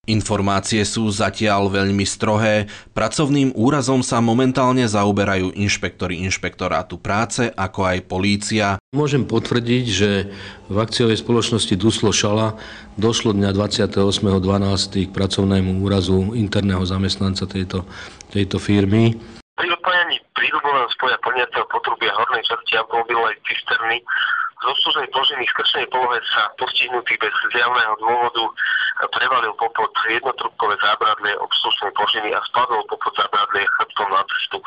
Informácie sú zatiaľ veľmi strohé. Pracovným úrazom sa momentálne zaoberajú inšpektori inšpektorátu práce, ako aj polícia. Môžem potvrdiť, že v akciovej spoločnosti Duslo Šala došlo dňa 28.12. k pracovnému úrazu interného zamestnanca tejto firmy. Pri odpájaní príľubového spoja plniaceho potrubia hornej časti automobilovej cisterny z obslužnej pložiny v skrčnej polohe sa postihnutý bez zjavného dôvodu prevalil popod jednotrubkové zábradlie obslužnej pložiny a spadol popod zábradlie chrbtom na cestu,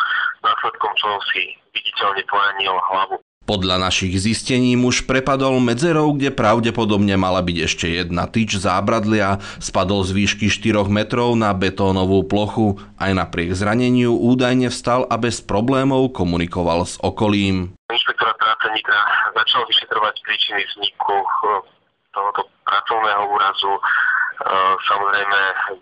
následkom čoho si viditeľne poranil hlavu. Podľa našich zistení muž prepadol medzerou, kde pravdepodobne mala byť ešte jedna tyč zábradlia, spadol z výšky 4 metrov na betónovú plochu. Aj napriek zraneniu údajne vstal a bez problémov komunikoval s okolím. Inšpektorát práce Nitra začal vyšetrovať príčiny vzniku tohoto pracovného úrazu. Samozrejme,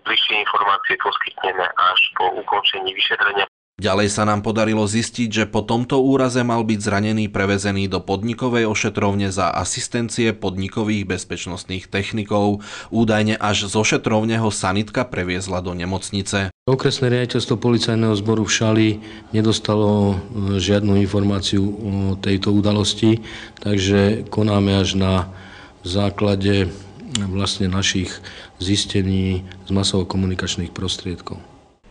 bližšie informácie poskytneme až po ukončení vyšetrenia. Ďalej sa nám podarilo zistiť, že po tomto úraze mal byť zranený prevezený do podnikovej ošetrovne za asistencie podnikových bezpečnostných technikov. Údajne až z ošetrovne ho sanitka previezla do nemocnice. Okresné riaditeľstvo policajného zboru v Šali nedostalo žiadnu informáciu o tejto udalosti, takže konáme až na základe vlastne našich zistení z masovo-komunikačných prostriedkov.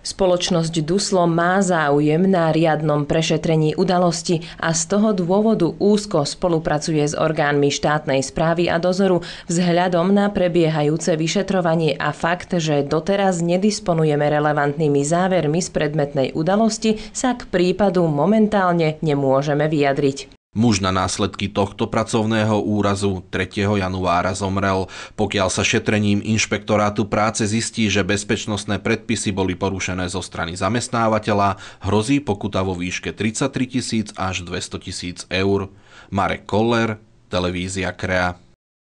Spoločnosť Duslo má záujem na riadnom prešetrení udalosti a z toho dôvodu úzko spolupracuje s orgánmi štátnej správy a dozoru vzhľadom na prebiehajúce vyšetrovanie a fakt, že doteraz nedisponujeme relevantnými závermi z predmetnej udalosti, sa k prípadu momentálne nemôžeme vyjadriť. Muž na následky tohto pracovného úrazu 3. januára zomrel. Pokiaľ sa šetrením inšpektorátu práce zistí, že bezpečnostné predpisy boli porušené zo strany zamestnávateľa, hrozí pokuta vo výške 33 000 až 200 000 eur. Marek Koller, televízia KREA.